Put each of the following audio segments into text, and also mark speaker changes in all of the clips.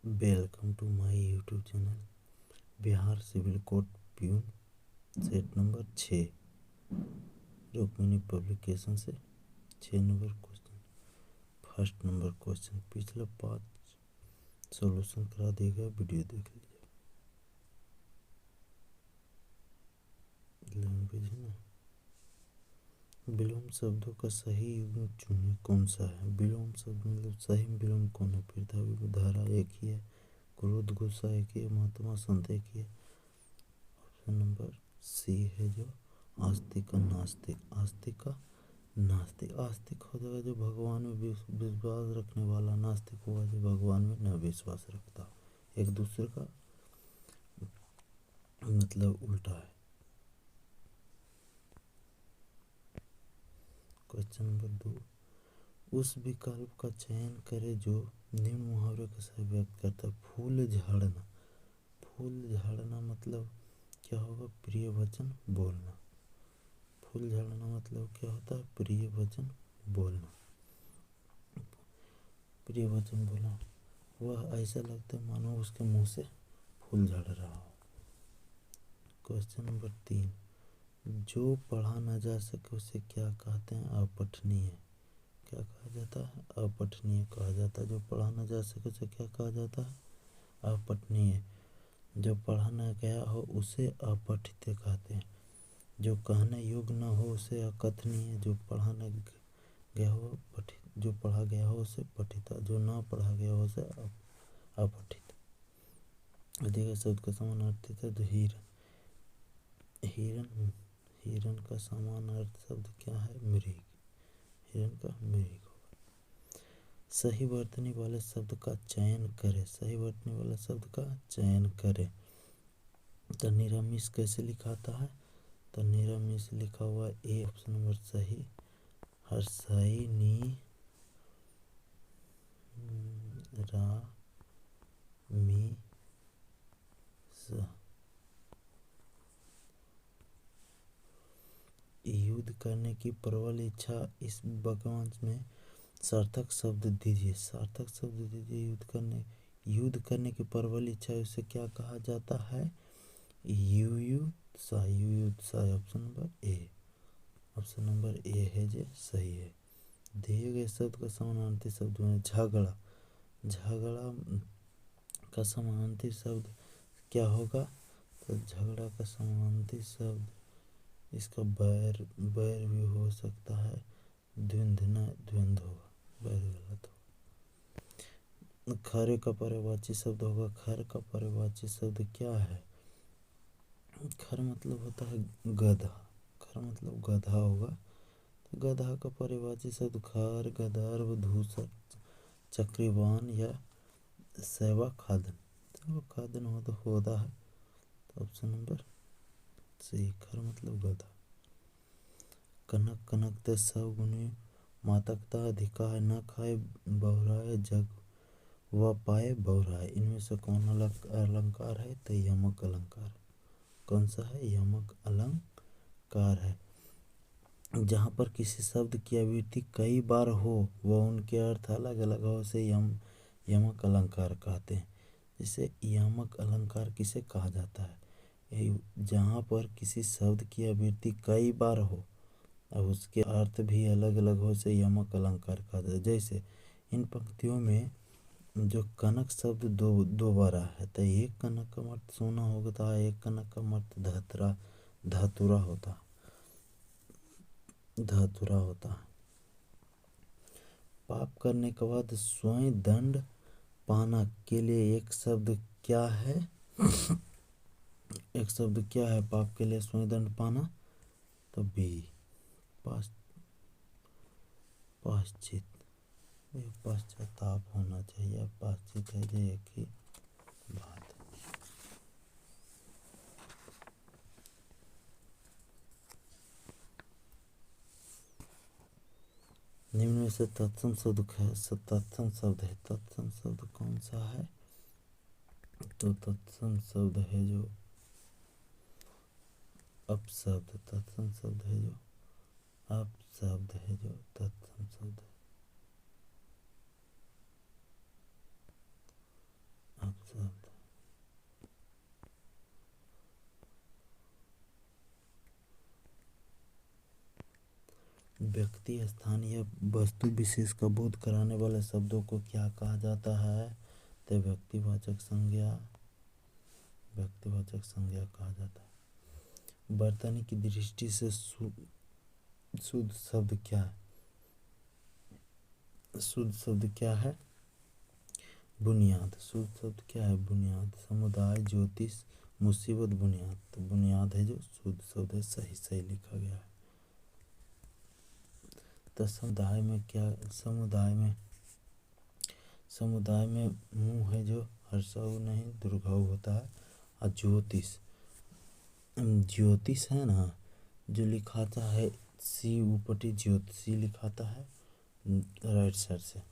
Speaker 1: Welcome to my YouTube channel Bihar civil court peon set number 6 Rukmini publication से 6 number question. First number question पिछले 5 solution करा दिए गए, video देख लीजिए। लैंग्वेज है ना। विलोम शब्दों का सही युग्म चुनिए, कौन सा है? विलोम शब्द मतलब सही विलोम कौन है? पृथ्वी धारा एक ही है, क्रोध गुस्सा एक ही है, महात्मा संत एक ही है। ऑप्शन नंबर सी है जो आस्तिक का नास्तिक। आस्तिक का नास्तिक। आस्तिक होगा जो भगवान में विश्वास रखने वाला, नास्तिक होगा जो भगवान में न विश्वास रखता। एक दूसरे का मतलब उल्टा है। क्वेश्चन नंबर 2, उस विकल्प का चयन करें जो निम्न मुहावरे का सही व्यक्त करता है। फूल झाड़ना। फूल झाड़ना मतलब क्या होगा? प्रिय वचन बोलना। फूल झाड़ना मतलब क्या होता है? प्रिय वचन बोलना। प्रिय वचन बोलना, वह ऐसा लगता है मानो उसके मुंह से फूल झड़ रहा हो। क्वेश्चन नंबर 3, जो पढ़ा न जा सके उसे क्या कहते हैं? अपठनीय। क्या कहा जाता है? अपठनीय कहा जाता है। जो पढ़ा न जा सके उसे क्या कहा जाता है? अपठनीय। जो पढ़ा न गया हो उसे अपठित कहते हैं। जो कहने योग्य न हो उसे अकथनीय। जो पढ़ा न गया हो पठित। जो पढ़ा गया हो उसे पठिता। जो ना पढ़ा गया हो उसे अपठित। अधिक शब्द का समानार्थी शब्द हिरण। हिरण हिरण का समानार्थी शब्द क्या है? मृग। हिरण का मृग होगा। सही वर्तनी वाले शब्द का चयन करें। सही वर्तनी वाले शब्द का चयन करें। तो निरामिष कैसे लिखाता है? तो निरामिष लिखा हुआ ए, ऑप्शन नंबर सही। हर्षाई नी रा मी स। युद्ध करने की प्रबल इच्छा, इस वाक्यांश में सार्थक शब्द दीजिए। सार्थक शब्द दीजिए। युद्ध करने की प्रबल इच्छा, उसे क्या कहा जाता है? युयुत्सा। युयुत्सा। Option number A. Option number A है जो सही है। दिए गए शब्द का समानार्थी शब्द में झगड़ा। झगड़ा का समानार्थी शब्द क्या होगा? तो झगड़ा का समानार्थी शब्द इसका बैर भी हो सकता है। द्वंद्व द्वंद्व होगा, बैर गलत होगा। खरे का पर्यायवाची शब्द होगा। खर का पर्यायवाची शब्द क्या है? खर मतलब होता है गधा। खर मतलब गधा होगा। तो गधा का पर्यायवाची शब्द खर, गदर्भ, धूसर, चक्रीवान या सेवा खादन। सेवा खादन हो तो होता है। तो ऑप्शन नंबर सी, खर मतलब गधा। कनक कनकते सब गुणी मातकता अधिकार न खाए बहुराए जग व पाए बहुराए। इनमें से कौन अलंकार है? तो यमक अलंकार। कौन सा है? यमक अलंकार है। जहाँ पर किसी शब्द की आवृत्ति कई बार हो व उनके अर्थ अलग अलग हो उसे यमक अलंकार कहते हैं। जिसे यमक अलंकार किसे कहा जाता है? जहाँ पर किसी शब्द की आवृत्ति कई बार हो और उसके अर्थ भी अलग अलग हो उसे यमक अलंकार कहा जाता है। जैसे इन पंक्तियों में जो कनक शब्द दो बार है, तो एक कनक का अर्थ सोना होता है, एक कनक का अर्थ धातुरा होता है। पाप करने के बाद स्वयं दंड पाना के लिए एक शब्द क्या है? एक शब्द क्या है पाप के लिए स्वयं दंड पाना? तो बी, पाश्चित। पश्चाताप होना चाहिए। पाश्चित है जो एक ही बात है। निम्न में से तत्सम शब्द है। तत्सम शब्द है। तत्सम शब्द कौन सा है? तो तत्सम शब्द है जो अपशब्द। तत्सम शब्द है जो अपशब्द है जो तत्सम शब्द है। शब्द। व्यक्ति, स्थान या वस्तु विशेष का बोध कराने वाले शब्दों को क्या कहा जाता है? तो व्यक्तिवाचक संज्ञा कहा जाता है। वर्तनी की दृष्टि से शुद्ध शब्द क्या है? शुद्ध शब्द क्या है? बुनियाद। शुद्ध शब्द क्या है? बुनियाद। समुदाय, ज्योतिष, मुसीबत, बुनियाद। तो बुनियाद है जो शुद्ध शब्द है, सही लिखा गया है। तो समुदाय में क्या? समुदाय में मुंह है जो हर्षऊ नहीं दुर्घाऊ होता है। और ज्योतिष है ना, जो लिखाता है सी ऊपटी ज्योतिषी लिखाता है राइट साइड से।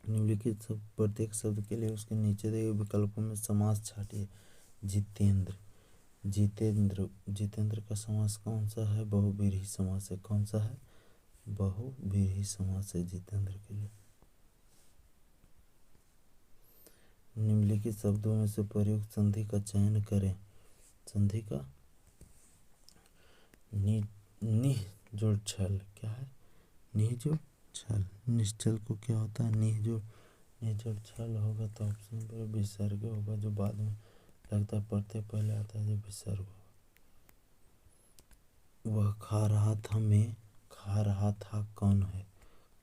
Speaker 1: निम्नलिखित सब प्रत्येक शब्द के लिए उसके नीचे दिए विकल्पों में समास छाटिए। जितेंद्र का समास कौन सा है? बहुव्रीहि समास है। कौन सा है? बहुव्रीहि समास है जितेंद्र के लिए। निम्नलिखित शब्दों में से प्रयुक्त संधि का चयन करें। संधि का निह जोड़ छल क्या है? निह जोड़ छल। निश्चल को क्या होता है? निह जोड़ छल होगा तो ऑप्शन पर विसर्ग होगा, जो बाद में लगता पढ़ते पहले आता है जो विसर्ग होगा। वह खा रहा था में खा रहा था कौन है?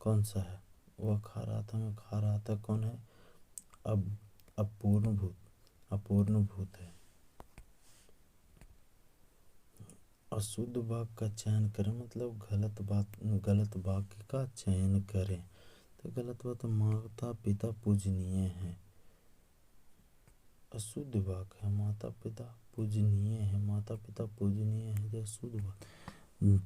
Speaker 1: कौन सा है? वह खा रहा था में खा रहा था कौन है? अब अपूर्ण भूत है। अशुद्ध वाक्य का चयन करें, मतलब गलत वाक्य का चयन करें। तो गलत बात, माता पिता पूजनीय है। अशुद्ध वाक्य है माता पिता पूजनीय है। माता पिता पूजनीय है जो अशुद्ध वाक्य।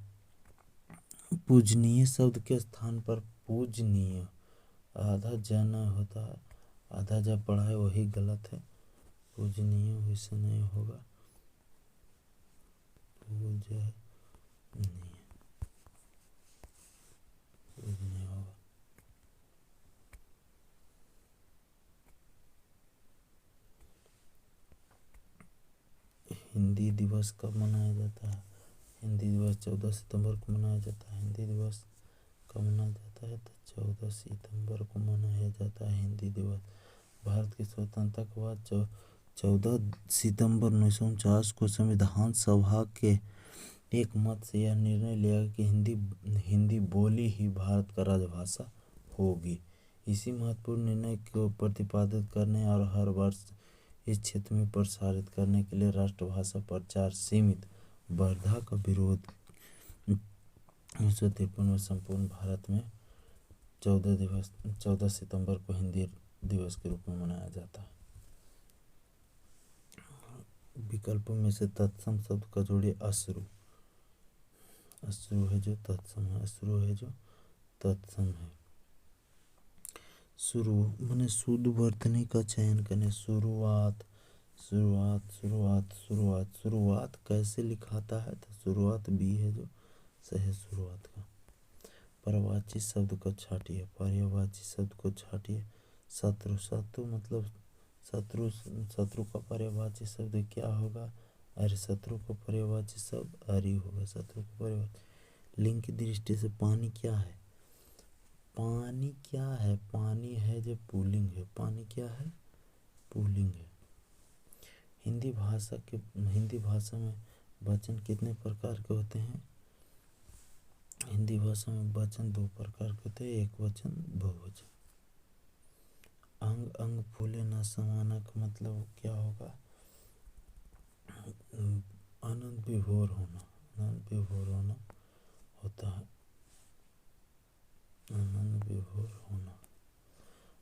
Speaker 1: पूजनीय शब्द के स्थान पर पूजनीय आधा जन होता है, आधा जब पढ़ा है वही गलत है। पूजनीय वैसे नहीं होगा, पूजनीय होगा। हिंदी दिवस कब मनाया जाता है? हिंदी दिवस 14 सितंबर को मनाया जाता है। हिंदी दिवस कब मनाया जाता है? तो 14 सितंबर को मनाया जाता है हिंदी दिवस। भारत की स्वतंत्रता के बाद 14 सितंबर 1949 को संविधान सभा के एक मत से यह निर्णय लिया कि हिंदी बोली ही भारत का राजभाषा होगी। इसी महत्वपूर्ण निर्णय को प्रतिपादित करने और हर वर्ष इस क्षेत्र में प्रसारित करने के लिए राष्ट्रभाषा प्रचार समिति वर्धा का विरोध 1953 में संपूर्ण भारत में 14 सितंबर को हिंदी दिवस के रूप में मनाया जाता है। विकल्पों में से तत्सम शब्द का जोड़िए अश्रु। अश्रु है जो तत्सम है। अश्रु है जो तत्सम है। शुरू माने शुद्ध वर्तनी का चयन करें। शुरुआत कैसे लिखाता है? तो शुरुआत बी है जो सही शुरुआत का। पर्यायवाची शब्द को छाटिए। पर्यायवाची शब्द को छाटिए। शत्रु मतलब शत्रु का पर्यायवाची शब्द क्या होगा? अरे शत्रु का पर्यायवाची शब्द अरि होगा। शत्रु का पर्यायवाची। लिंग की दृष्टि से पानी क्या है? पानी क्या है? पानी है जो पुल्लिंग है। पानी क्या है? पुल्लिंग है। हिंदी भाषा में वचन कितने प्रकार के होते हैं? हिंदी भाषा में वचन 2 प्रकार के होते हैं, एक वचन बहुवचन। अंग अंग फूले न समाना का मतलब क्या होगा? आनंद विभोर होना होता है। आनंद विभोर होना।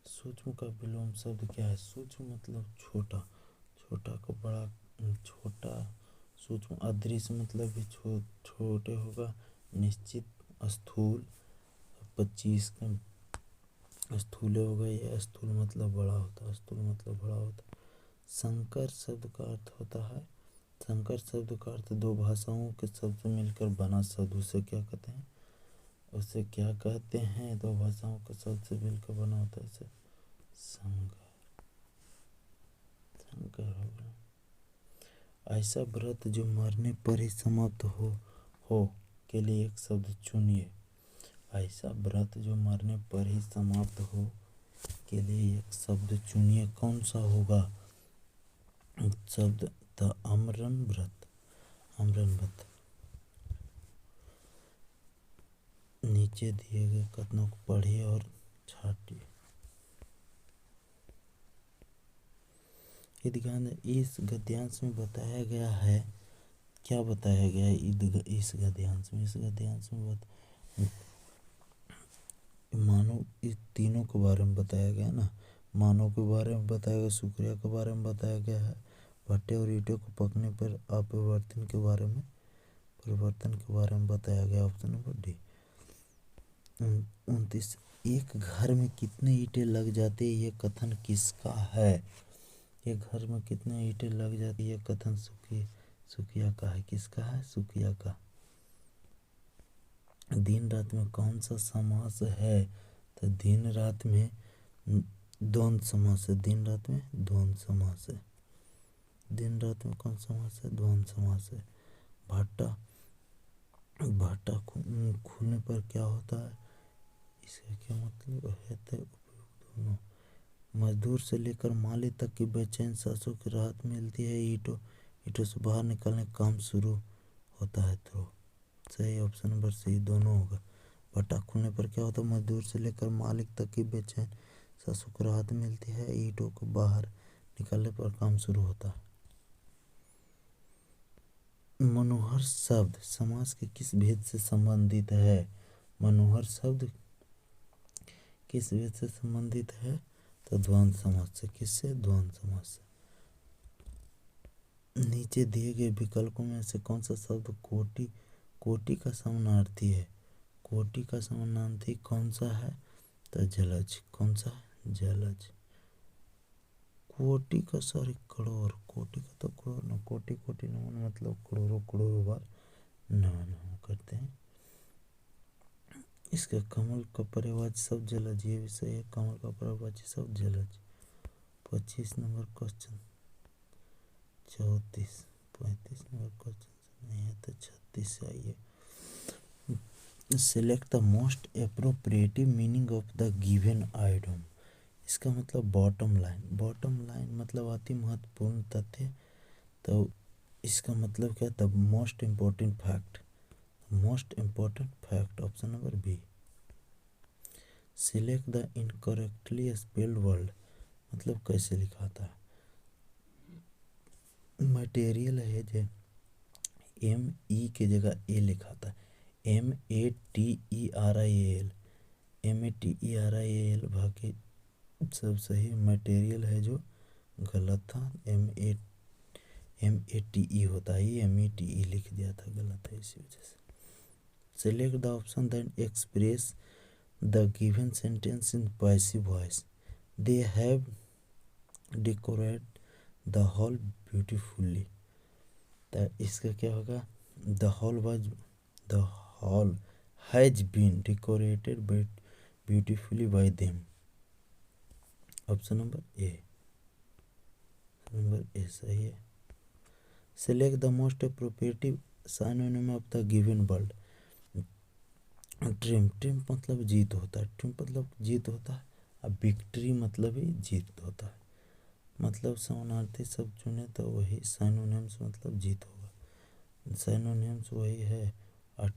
Speaker 1: सूक्ष्म का विलोम शब्द क्या है? सूक्ष्म मतलब छोटा को बड़ा, छोटा सूक्ष्म। अदृश्य मतलब भी छोटे होगा। निश्चित स्थूल 25 का स्थूल होगा। ये स्थूल मतलब बड़ा होता है। संकर शब्द का अर्थ होता है, संकर शब्द का अर्थ 2 भाषाओं के शब्द मिलकर बना शब्द। उसे क्या कहते हैं? 2 भाषाओं के शब्द से मिलकर बना होता है संकर। ऐसा व्रत जो मरने पर ही समाप्त हो के लिए एक शब्द चुनिए। ऐसा व्रत जो मरने पर ही समाप्त हो के लिए एक शब्द चुनिए, कौन सा होगा? शब्द था आमरण व्रत। आमरण व्रत। नीचे दिए गए कथनों को पढ़िए और छाटिए। इस गद्यांश में बताया गया है, क्या बताया गया है इस गद्यांश में? इस गद्यांश में मानव, इस तीनों के बारे में बताया गया ना। मानव के बारे में बताया गया, शुक्रिया के बारे में बताया गया है, भट्टे और ईंटों को पकने पर अपरिवर्तन के बारे में बताया गया। Option number D. 29, एक घर में कितने ईंटें लग जाते ये कथन किसका है? एक घर में कितने ईंटें लग जाती ये कथन सुखिया का है। किसका है? सुखिया का। दिन रात में कौन सा समास है? तो दिन रात में द्वंद्व समास है। दिन रात में द्वंद्व समास है। दिन रात में कौन समास है? द्वंद्व समास है। भाटा खुलने पर क्या होता है? इसका क्या मतलब है? तो उपयोग दोनों। मजदूर से लेकर मालिक तक की बेचैन सांसों की राहत मिलती है। ईंटों से बाहर निकलने का काम शुरू होता है। तो सही ऑप्शन नंबर सी दोनों होगा। भट्टा खुलने पर क्या होता है? मजदूर से लेकर मालिक तक की बेचैन सांसों को राहत मिलती है। ईंटों को बाहर निकलने पर काम शुरू होता है। मनोहर शब्द समास के किस भेद से संबंधित है? मनोहर शब्द किस भेद से संबंधित है? तो द्वंद्व समास से। किससे? द्वंद्व समास से। नीचे दिए गए विकल्पों में से कौन सा शब्द कोटि का समानार्थी है? कोटि का समानार्थी कौन सा है? तो जलज। कौन सा? जलज। कोटि का सॉरी करोड़। कोटि का तो करोड़ ना, कोटि नमन मतलब करोड़ों बार नमन हम करते हैं। इसका कमल का पर्यायवाची शब्द जलज, ये भी सही है। कमल का पर्यायवाची शब्द जलज। 25 नंबर क्वेश्चन। 34 35 नंबर क्वेश्चन नहीं है तो 36 से आइए। Select the most appropriative meaning of the given item. इसका मतलब बॉटम लाइन। बॉटम लाइन मतलब अति महत्वपूर्ण तथ्य। तो इसका मतलब क्या? The most important fact. Most important fact. Option number B. Select the incorrectly spelled word मतलब कैसे लिखा था? मटेरियल है जो ME की जगह ए लिखा था। MATERIAL। MATERIAL बाकी सब सही। मटेरियल है जो गलत था। MATE होता है, METE लिख दिया था, गलत है इसी वजह से। Select the option that express the given sentence in passive voice. They have decorate the hall beautifully. तो इसका क्या होगा? The hall has been decorated beautifully by them. Option number A. Number A सही है। Select the most appropriative synonym of the given word. Triumph मतलब जीत होता है। ट्रिम्प मतलब जीत होता है। अब विक्ट्री मतलब ही जीत होता है। मतलब समानार्थी शब्द चुने तो वही सिनोनिम्स मतलब जीत होगा। सिनोनिम्स वही है। और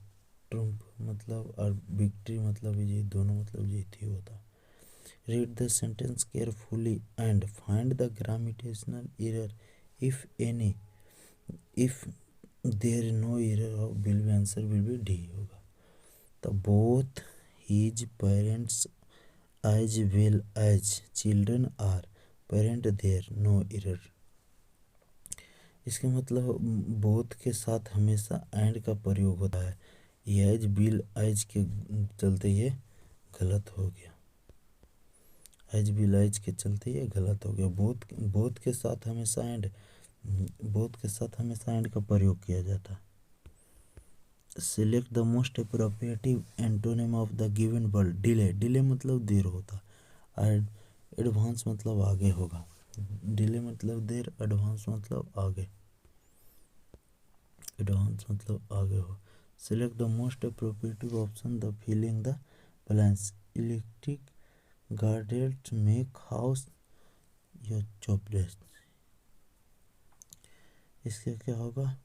Speaker 1: ट्रिम्प मतलब और विक्ट्री मतलब भी जीत, दोनों मतलब जीत ही होता है। Read the sentence carefully and find the grammatical error if any. If there no error will be answer will be D होगा। तो both his parents as well as children are parent there no error. इसके मतलब both के साथ हमेशा and का प्रयोग होता है। एज विल एज के चलते ये गलत हो गया। एज विल एज के चलते ये गलत हो गया। बोथ के साथ हमेशा एंड का प्रयोग किया जाता है। Select the most appropriative antonym of the given word. Delay मतलब देर होता है। एडवांस मतलब आगे होगा। डिले मतलब देर, एडवांस मतलब आगे। एडवांस मतलब आगे हो। Select the most appropriative option the filling the balance. Electric guarded make house या जॉबलेस। इसके क्या होगा?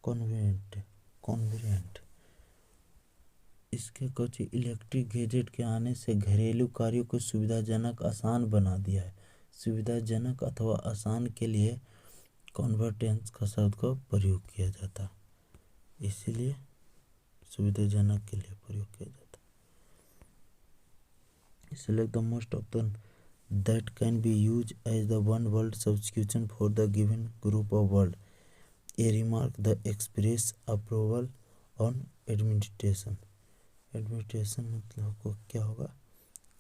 Speaker 1: Convent convent. इसके कुछ इलेक्ट्रिक गैजेट के आने से घरेलू कार्यों को सुविधाजनक आसान बना दिया है। सुविधाजनक अथवा आसान के लिए कॉन्वर्टेंस का शब्द का प्रयोग किया जाता है, इसीलिए सुविधाजनक के लिए प्रयोग किया जाता है। Select the most option that can be use as the one word substitution for the given group of word. A remark the express approval on administration. Administration मतलब को क्या होगा?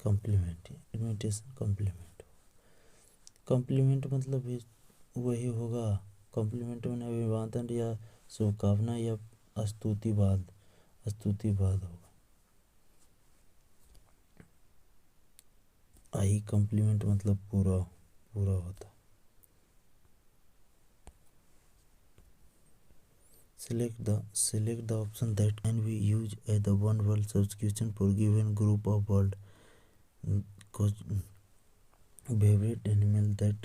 Speaker 1: कॉम्प्लीमेंट। Administration complement. कॉम्प्लीमेंट मतलब वही होगा। Complement में अभिवादन या शुभकामना या स्तुतिवाद होगा। आई कॉम्प्लीमेंट मतलब पूरा होता। Select the option that can be used as the one word substitution for given group of word. Favorite animal that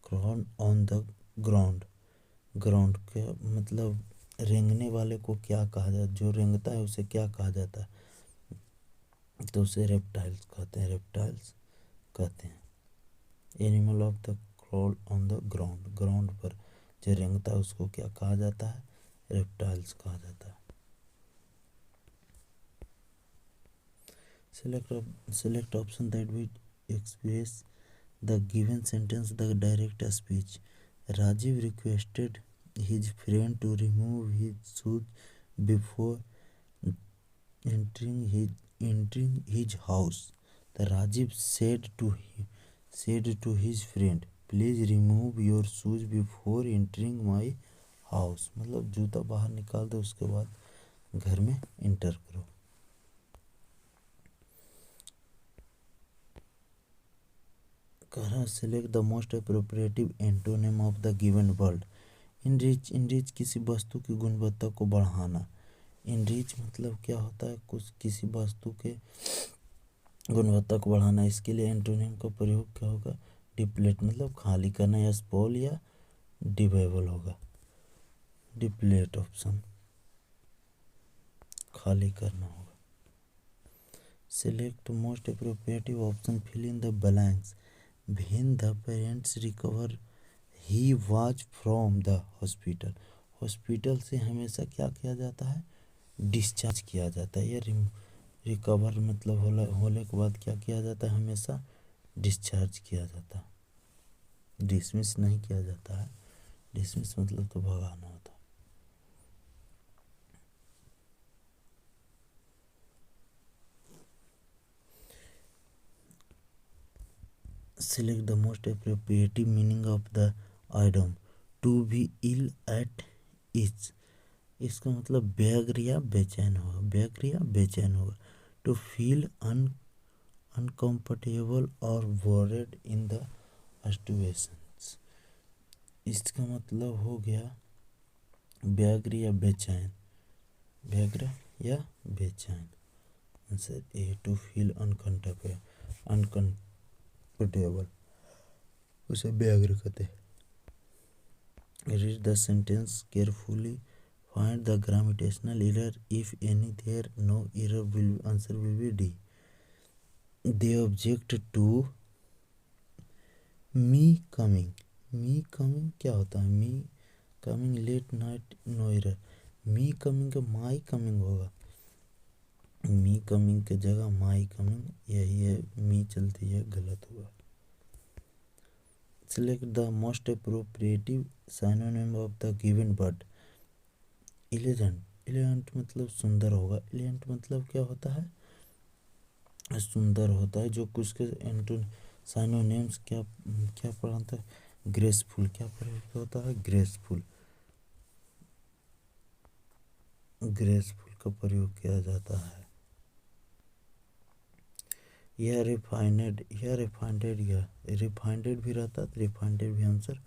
Speaker 1: crawl on the ground. Ground के मतलब रेंगने वाले को क्या कहा जाता है? जो रेंगता है उसे क्या कहा जाता है? तो उसे रेप्टाइल्स कहते हैं। Animal of the crawl on the ground. Ground पर जो रेंगता है उसको क्या कहा जाता है? रेप्टाइल्स कहा जाता है। Select option that will express the given sentence the direct speech. Rajiv requested his friend to remove his shoes before entering his house. The Rajiv said to his friend, "Please remove your shoes before entering my house." मतलब जूता बाहर निकाल दो, उसके बाद घर में inter करो। Select the most appropriate antonym of the given word. Enrich किसी वस्तु की गुणवत्ता को बढ़ाना। Enrich मतलब क्या होता है? किसी वस्तु के गुणवत्ता को बढ़ाना। इसके लिए एंटोनिम का प्रयोग क्या होगा? डिप्लेट मतलब खाली करना, या स्पॉइल या डिवेबल होगा। डिप्लेट ऑप्शन खाली करना होगा। Select most appropriate option fill in the blanks. When the parents recover he was from the hospital. Hospital से हमेशा क्या किया जाता है? डिस्चार्ज किया जाता है। या रिकवर मतलब होने के बाद क्या किया जाता है? हमेशा डिस्चार्ज किया जाता है, डिसमिस नहीं किया जाता है। डिसमिस मतलब तो भगाना होता है। Select the most appropriate meaning of the item. To be ill at ease. इसका मतलब व्यग्र या बेचैन होगा। टू फील अनकंफर्टेबल और वरीड इन द सिचुएशंस। इसका मतलब हो गया व्यग्र या बेचैन। Answer A, to feel uncomfortable उसे व्यग्र कहते हैं। Read the sentence carefully. Find the grammatical error, if any. There no error. Answer will be D. They object to me coming. क्या होता है? me coming late night, no error. me coming का my coming होगा। me coming के जगह my coming, यही है। me चलती है, गलत हुआ। Select the most appropriate synonym of the given word. Elegant मतलब सुंदर होगा। एलिगेंट मतलब क्या होता है? सुंदर होता है। जो कुछ के साइनोनिम्स क्या पढ़ता है? ग्रेसफुल। क्या प्रयोग होता है? ग्रेसफुल का प्रयोग किया जाता है। यह रिफाइंड भी रहता है, तो रिफाइंड भी आंसर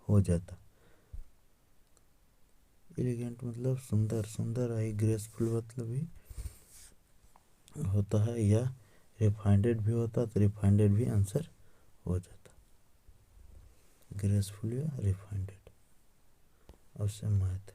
Speaker 1: हो जाता। एलिगेंट मतलब सुंदर, सुंदर है, ग्रेसफुल मतलब भी होता है, या रिफाइंडेड भी होता है, तो रिफाइंडेड भी आंसर हो जाता, ग्रेसफुल या रिफाइंडेड। अब से मैथ